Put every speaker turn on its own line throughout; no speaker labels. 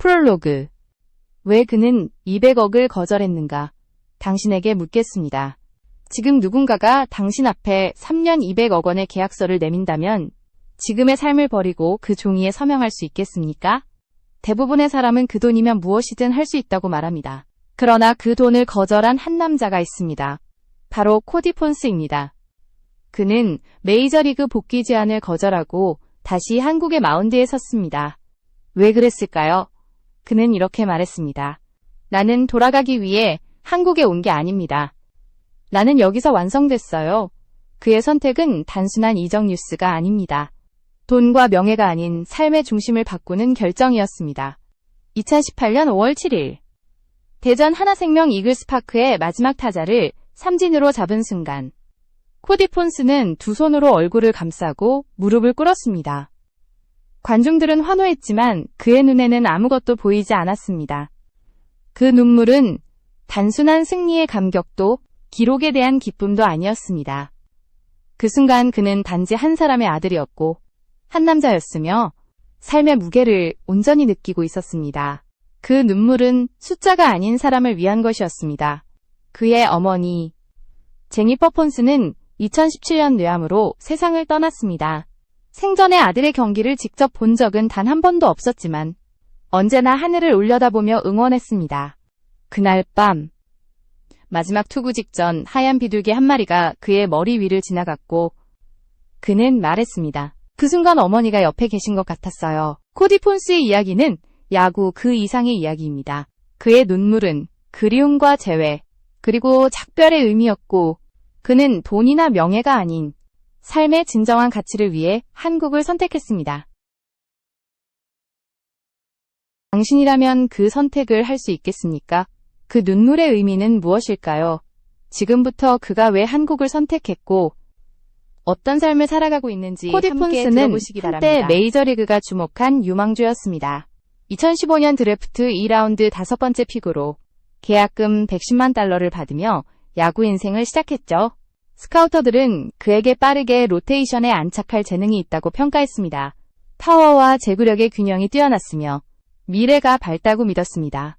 프롤로그. 왜 그는 200억을 거절했는가? 당신에게 묻겠습니다. 지금 누군가가 당신 앞에 3년 200억 원의 계약서를 내민다면 지금의 삶을 버리고 그 종이에 서명할 수 있겠습니까? 대부분의 사람은 그 돈이면 무엇이든 할 수 있다고 말합니다. 그러나 그 돈을 거절한 한 남자가 있습니다. 바로 코디 폰스입니다. 그는 메이저리그 복귀 제안을 거절하고 다시 한국의 마운드에 섰습니다. 왜 그랬을까요? 그는 이렇게 말했습니다. 나는 돌아가기 위해 한국에 온 게 아닙니다. 나는 여기서 완성됐어요. 그의 선택은 단순한 이적 뉴스가 아닙니다. 돈과 명예가 아닌 삶의 중심을 바꾸는 결정이었습니다. 2018년 5월 7일 대전 하나생명 이글스파크의 마지막 타자를 삼진으로 잡은 순간 코디 폰스는 두 손으로 얼굴을 감싸고 무릎을 꿇었습니다. 관중들은 환호했지만 그의 눈에는 아무것도 보이지 않았습니다. 그 눈물은 단순한 승리의 감격도 기록에 대한 기쁨도 아니었습니다. 그 순간 그는 단지 한 사람의 아들이었고 한 남자였으며 삶의 무게를 온전히 느끼고 있었습니다. 그 눈물은 숫자가 아닌 사람을 위한 것이었습니다. 그의 어머니 제니퍼 폰스는 2017년 뇌암으로 세상을 떠났습니다. 생전에 아들의 경기를 직접 본 적은 단 한 번도 없었지만 언제나 하늘을 올려다보며 응원했습니다. 그날 밤 마지막 투구 직전 하얀 비둘기 한 마리가 그의 머리 위를 지나갔고 그는 말했습니다. 그 순간 어머니가 옆에 계신 것 같았어요. 코디 폰스의 이야기는 야구 그 이상의 이야기입니다. 그의 눈물은 그리움과 재회, 그리고 작별의 의미였고 그는 돈이나 명예가 아닌 삶의 진정한 가치를 위해 한국을 선택했습니다. 당신이라면 그 선택을 할 수 있겠습니까? 그 눈물의 의미는 무엇일까요? 지금부터 그가 왜 한국을 선택했고 어떤 삶을 살아가고 있는지 코디 폰스는 한때 메이저리그가 주목한 유망주였습니다. 2015년 드래프트 2라운드 5번째 픽으로 계약금 $110만 받으며 야구 인생을 시작했죠. 스카우터들은 그에게 빠르게 로테이션에 안착할 재능이 있다고 평가했습니다. 파워와 제구력의 균형이 뛰어났으며 미래가 밝다고 믿었습니다.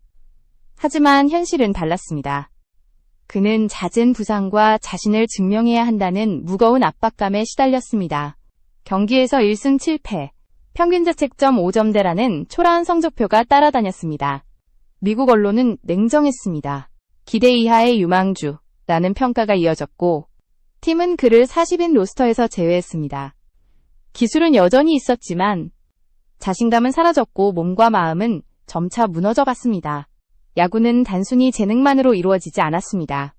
하지만 현실은 달랐습니다. 그는 잦은 부상과 자신을 증명해야 한다는 무거운 압박감에 시달렸습니다. 경기에서 1승 7패, 평균 자책점 5점대라는 초라한 성적표가 따라다녔습니다. 미국 언론은 냉정했습니다. 기대 이하의 유망주라는 평가가 이어졌고 팀은 그를 40인 로스터에서 제외했습니다. 기술은 여전히 있었지만 자신감은 사라졌고 몸과 마음은 점차 무너져갔습니다. 야구는 단순히 재능만으로 이루어지지 않았습니다.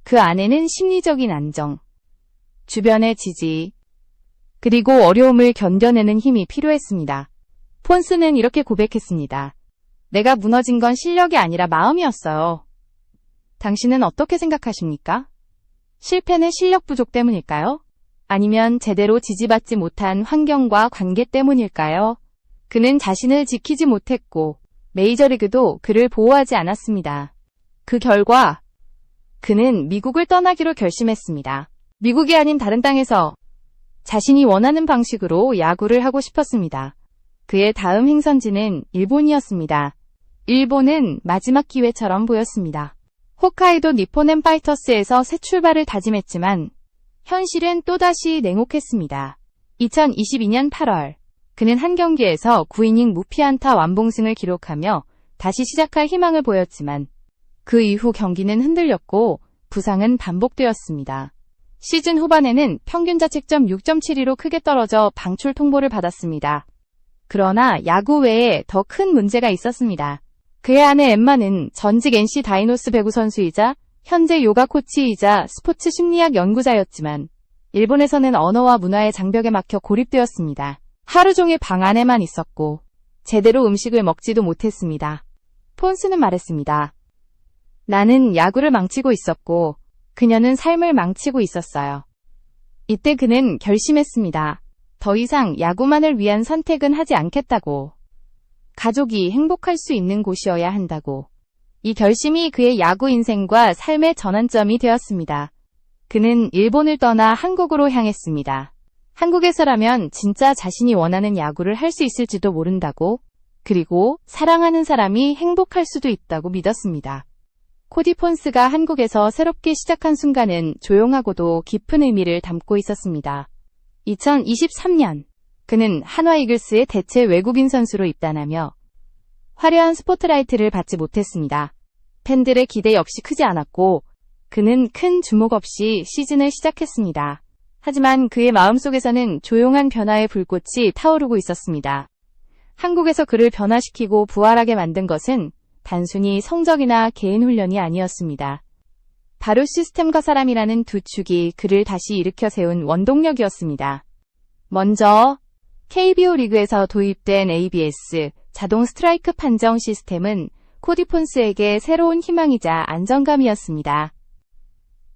그 안에는 심리적인 안정, 주변의 지지, 그리고 어려움을 견뎌내는 힘이 필요했습니다. 폰스는 이렇게 고백했습니다. 내가 무너진 건 실력이 아니라 마음이었어요. 당신은 어떻게 생각하십니까? 실패는 실력 부족 때문일까요? 아니면 제대로 지지받지 못한 환경과 관계 때문일까요? 그는 자신을 지키지 못했고 메이저리그도 그를 보호하지 않았습니다. 그 결과 그는 미국을 떠나기로 결심했습니다. 미국이 아닌 다른 땅에서 자신이 원하는 방식으로 야구를 하고 싶었습니다. 그의 다음 행선지는 일본이었습니다. 일본은 마지막 기회처럼 보였습니다. 홋카이도 니포넨 파이터스에서 새 출발을 다짐했지만 현실은 또다시 냉혹했습니다. 2022년 8월 그는 한 경기에서 9이닝 무피안타 완봉승을 기록하며 다시 시작할 희망을 보였지만 그 이후 경기는 흔들렸고 부상은 반복되었습니다. 시즌 후반에는 평균 자책점 6.72로 크게 떨어져 방출 통보를 받았습니다. 그러나 야구 외에 더 큰 문제가 있었습니다. 그의 아내 엠마는 전직 NC 다이노스 배구 선수이자 현재 요가 코치이자 스포츠 심리학 연구자였지만 일본에서는 언어와 문화의 장벽에 막혀 고립되었습니다. 하루 종일 방 안에만 있었고 제대로 음식을 먹지도 못했습니다. 폰스는 말했습니다. 나는 야구를 망치고 있었고 그녀는 삶을 망치고 있었어요. 이때 그는 결심했습니다. 더 이상 야구만을 위한 선택은 하지 않겠다고. 가족이 행복할 수 있는 곳이어야 한다고. 이 결심이 그의 야구 인생과 삶의 전환점이 되었습니다. 그는 일본을 떠나 한국으로 향했습니다. 한국에서라면 진짜 자신이 원하는 야구를 할 수 있을지도 모른다고 그리고 사랑하는 사람이 행복할 수도 있다고 믿었습니다. 코디 폰스가 한국에서 새롭게 시작한 순간은 조용하고도 깊은 의미를 담고 있었습니다. 2023년, 그는 한화 이글스의 대체 외국인 선수로 입단하며 화려한 스포트라이트를 받지 못했습니다. 팬들의 기대 역시 크지 않았고 그는 큰 주목 없이 시즌을 시작했습니다. 하지만 그의 마음속에서는 조용한 변화의 불꽃이 타오르고 있었습니다. 한국에서 그를 변화시키고 부활하게 만든 것은 단순히 성적이나 개인 훈련이 아니었습니다. 바로 시스템과 사람이라는 두 축이 그를 다시 일으켜 세운 원동력이었습니다. 먼저 KBO 리그에서 도입된 ABS 자동 스트라이크 판정 시스템은 코디 폰스에게 새로운 희망이자 안정감이었습니다.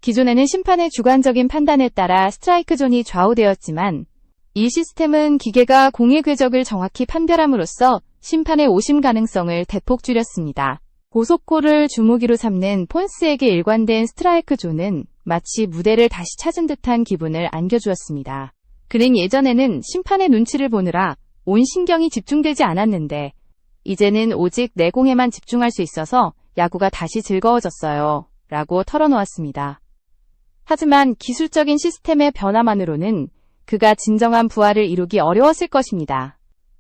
기존에는 심판의 주관적인 판단에 따라 스트라이크 존이 좌우되었지만 이 시스템은 기계가 공의 궤적을 정확히 판별함으로써 심판의 오심 가능성을 대폭 줄였습니다. 고속골을 주무기로 삼는 폰스에게 일관된 스트라이크 존은 마치 무대를 다시 찾은 듯한 기분을 안겨주었습니다. 그는 예전에는 심판의 눈치를 보느라 온 신경이 집중되지 않았는데 이제는 오직 내 공에만 집중할 수 있어서 야구가 다시 즐거워졌어요. 라고 털어놓았습니다. 하지만 기술적인 시스템의 변화만으로는 그가 진정한 부활을 이루기 어려웠을 것입니다.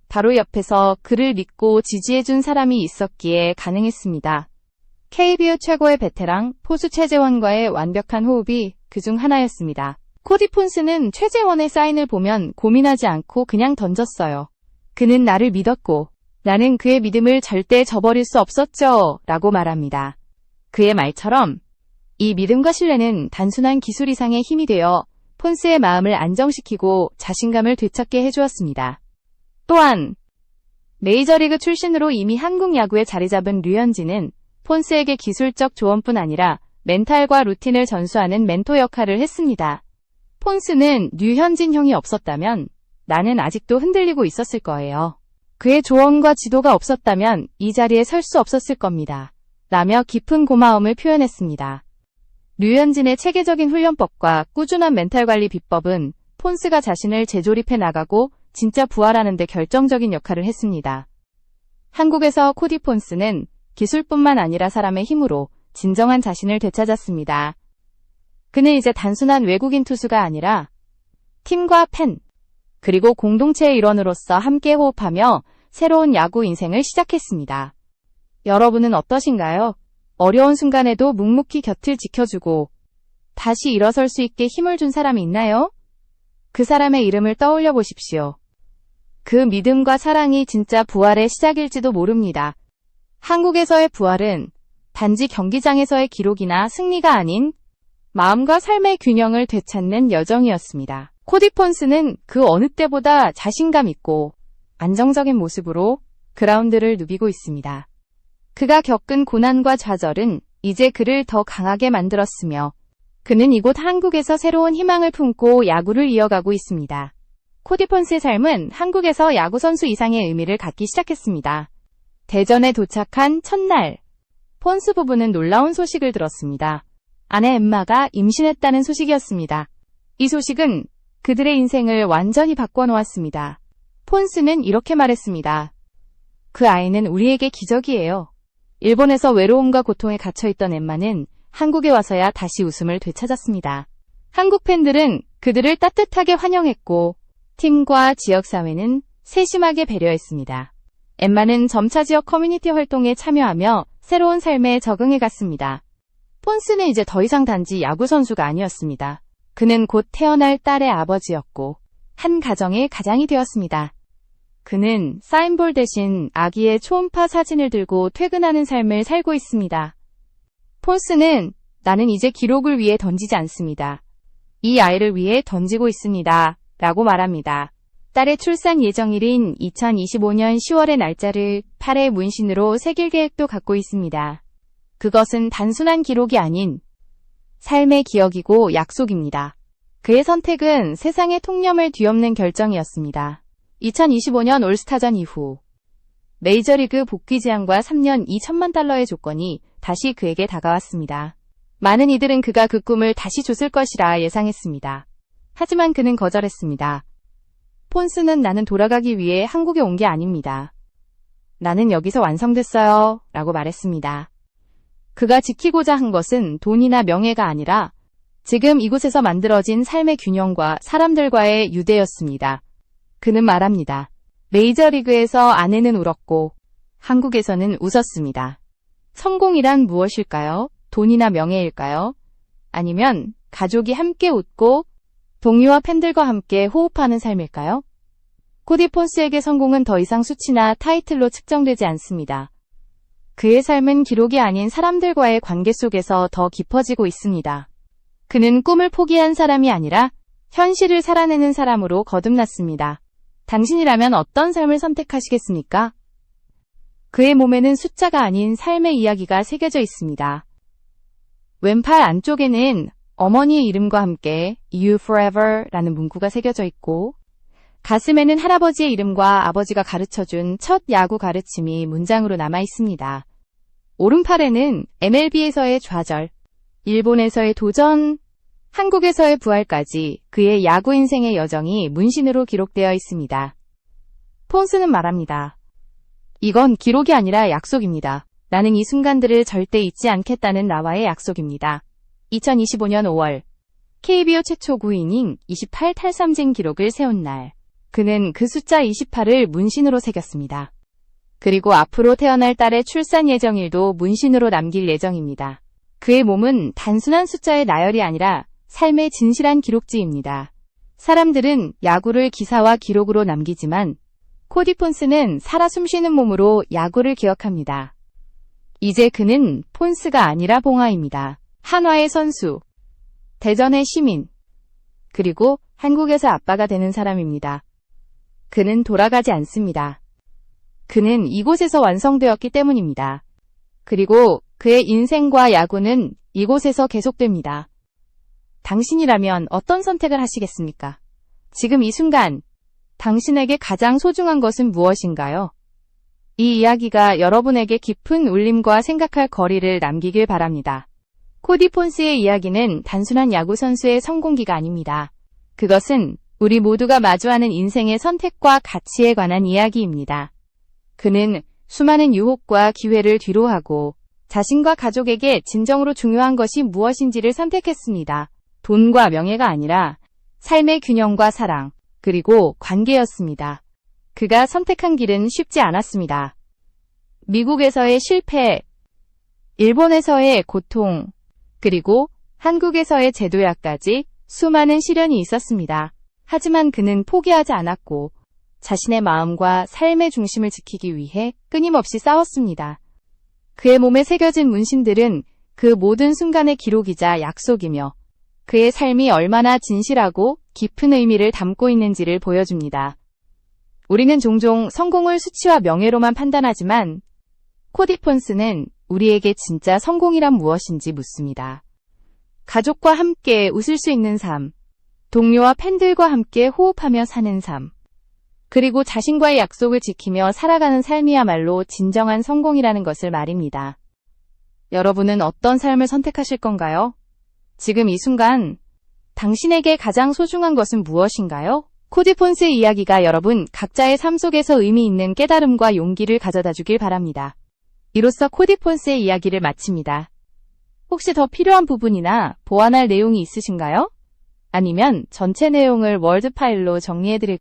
바로 옆에서 그를 믿고 지지해준 사람이 있었기에 가능했습니다. KBO 최고의 베테랑 포수 최재원과의 완벽한 호흡이 그중 하나였습니다. 코디 폰스는 최재원의 사인을 보면 고민하지 않고 그냥 던졌어요. 그는 나를 믿었고 나는 그의 믿음을 절대 저버릴 수 없었죠. 라고 말합니다. 그의 말처럼 이 믿음과 신뢰는 단순한 기술 이상의 힘이 되어 폰스의 마음을 안정시키고 자신감을 되찾게 해주었습니다. 또한 메이저리그 출신으로 이미 한국 야구에 자리 잡은 류현진은 폰스에게 기술적 조언뿐 아니라 멘탈과 루틴을 전수하는 멘토 역할을 했습니다. 폰스는 류현진 형이 없었다면 나는 아직도 흔들리고 있었을 거예요. 그의 조언과 지도가 없었다면 이 자리에 설 수 없었을 겁니다. 라며 깊은 고마움을 표현했습니다. 류현진의 체계적인 훈련법과 꾸준한 멘탈 관리 비법은 폰스가 자신을 재조립해 나가고 진짜 부활하는 데 결정적인 역할을 했습니다. 한국에서 코디 폰스는 기술뿐만 아니라 사람의 힘으로 진정한 자신을 되찾았습니다. 그는 이제 단순한 외국인 투수가 아니라 팀과 팬, 그리고 공동체의 일원으로서 함께 호흡하며 새로운 야구 인생을 시작했습니다. 여러분은 어떠신가요? 어려운 순간에도 묵묵히 곁을 지켜주고 다시 일어설 수 있게 힘을 준 사람이 있나요? 그 사람의 이름을 떠올려 보십시오. 그 믿음과 사랑이 진짜 부활의 시작일지도 모릅니다. 한국에서의 부활은 단지 경기장에서의 기록이나 승리가 아닌 마음과 삶의 균형을 되찾는 여정이었습니다. 코디 폰스는 그 어느 때보다 자신감 있고 안정적인 모습으로 그라운드를 누비고 있습니다. 그가 겪은 고난과 좌절은 이제 그를 더 강하게 만들었으며 그는 이곳 한국에서 새로운 희망을 품고 야구를 이어가고 있습니다. 코디 폰스의 삶은 한국에서 야구 선수 이상의 의미를 갖기 시작했습니다. 대전에 도착한 첫날, 폰스 부부는 놀라운 소식을 들었습니다. 아내 엠마가 임신했다는 소식이었습니다. 이 소식은 그들의 인생을 완전히 바꿔놓았습니다. 폰스는 이렇게 말했습니다. 그 아이는 우리에게 기적이에요. 일본에서 외로움과 고통에 갇혀있던 엠마는 한국에 와서야 다시 웃음을 되찾았습니다. 한국 팬들은 그들을 따뜻하게 환영했고 팀과 지역사회는 세심하게 배려했습니다. 엠마는 점차 지역 커뮤니티 활동에 참여하며 새로운 삶에 적응해 갔습니다. 폰스는 이제 더 이상 단지 야구 선수가 아니었습니다. 그는 곧 태어날 딸의 아버지였고 한 가정의 가장이 되었습니다. 그는 사인볼 대신 아기의 초음파 사진을 들고 퇴근하는 삶을 살고 있습니다. 폰스는 나는 이제 기록을 위해 던지지 않습니다. 이 아이를 위해 던지고 있습니다. 라고 말합니다. 딸의 출산 예정일인 2025년 10월의 날짜를 팔에 문신으로 새길 계획도 갖고 있습니다. 그것은 단순한 기록이 아닌 삶의 기억이고 약속입니다. 그의 선택은 세상의 통념을 뒤엎는 결정이었습니다. 2025년 올스타전 이후 메이저리그 복귀 제안과 3년 2천만 달러의 조건이 다시 그에게 다가왔습니다. 많은 이들은 그가 그 꿈을 다시 줬을 것이라 예상했습니다. 하지만 그는 거절했습니다. 폰스는 나는 돌아가기 위해 한국에 온 게 아닙니다. 나는 여기서 완성됐어요. 라고 말했습니다. 그가 지키고자 한 것은 돈이나 명예가 아니라 지금 이곳에서 만들어진 삶의 균형과 사람들과의 유대였습니다. 그는 말합니다. 메이저리그에서 아내는 울었고 한국에서는 웃었습니다. 성공이란 무엇일까요? 돈이나 명예일까요? 아니면 가족이 함께 웃고 동료와 팬들과 함께 호흡하는 삶일까요? 코디 폰스에게 성공은 더 이상 수치나 타이틀로 측정되지 않습니다. 그의 삶은 기록이 아닌 사람들과의 관계 속에서 더 깊어지고 있습니다. 그는 꿈을 포기한 사람이 아니라 현실을 살아내는 사람으로 거듭났습니다. 당신이라면 어떤 삶을 선택하시겠습니까? 그의 몸에는 숫자가 아닌 삶의 이야기가 새겨져 있습니다. 왼팔 안쪽에는 어머니의 이름과 함께 You Forever 라는 문구가 새겨져 있고 가슴에는 할아버지의 이름과 아버지가 가르쳐준 첫 야구 가르침이 문장으로 남아 있습니다. 오른팔에는 MLB에서의 좌절, 일본에서의 도전, 한국에서의 부활까지 그의 야구 인생의 여정이 문신으로 기록되어 있습니다. 폰스는 말합니다. 이건 기록이 아니라 약속입니다. 나는 이 순간들을 절대 잊지 않겠다는 나와의 약속입니다. 2025년 5월 KBO 최초 9이닝 28 탈삼진 기록을 세운 날 그는 그 숫자 28을 문신으로 새겼습니다. 그리고 앞으로 태어날 딸의 출산 예정일도 문신으로 남길 예정입니다. 그의 몸은 단순한 숫자의 나열이 아니라 삶의 진실한 기록지입니다. 사람들은 야구를 기사와 기록으로 남기지만 코디 폰스는 살아 숨쉬는 몸으로 야구를 기억합니다. 이제 그는 폰스가 아니라 봉화입니다. 한화의 선수, 대전의 시민, 그리고 한국에서 아빠가 되는 사람입니다. 그는 돌아가지 않습니다. 그는 이곳에서 완성되었기 때문입니다. 그리고 그의 인생과 야구는 이곳에서 계속됩니다. 당신이라면 어떤 선택을 하시겠습니까? 지금 이 순간, 당신에게 가장 소중한 것은 무엇인가요? 이 이야기가 여러분에게 깊은 울림과 생각할 거리를 남기길 바랍니다. 코디 폰스의 이야기는 단순한 야구 선수의 성공기가 아닙니다. 그것은 우리 모두가 마주하는 인생의 선택과 가치에 관한 이야기입니다. 그는 수많은 유혹과 기회를 뒤로하고 자신과 가족에게 진정으로 중요한 것이 무엇인지를 선택했습니다. 돈과 명예가 아니라 삶의 균형과 사랑, 그리고 관계였습니다. 그가 선택한 길은 쉽지 않았습니다. 미국에서의 실패, 일본에서의 고통, 그리고 한국에서의 제도야까지 수많은 시련이 있었습니다. 하지만 그는 포기하지 않았고 자신의 마음과 삶의 중심을 지키기 위해 끊임없이 싸웠습니다. 그의 몸에 새겨진 문신들은 그 모든 순간의 기록이자 약속이며 그의 삶이 얼마나 진실하고 깊은 의미를 담고 있는지를 보여줍니다. 우리는 종종 성공을 수치와 명예로만 판단하지만 코디 폰스는 우리에게 진짜 성공이란 무엇인지 묻습니다. 가족과 함께 웃을 수 있는 삶, 동료와 팬들과 함께 호흡하며 사는 삶, 그리고 자신과의 약속을 지키며 살아가는 삶이야말로 진정한 성공이라는 것을 말입니다. 여러분은 어떤 삶을 선택하실 건가요? 지금 이 순간, 당신에게 가장 소중한 것은 무엇인가요? 코디 폰스의 이야기가 여러분 각자의 삶 속에서 의미 있는 깨달음과 용기를 가져다 주길 바랍니다. 이로써 코디 폰스의 이야기를 마칩니다. 혹시 더 필요한 부분이나 보완할 내용이 있으신가요? 아니면 전체 내용을 워드 파일로 정리해드릴까요?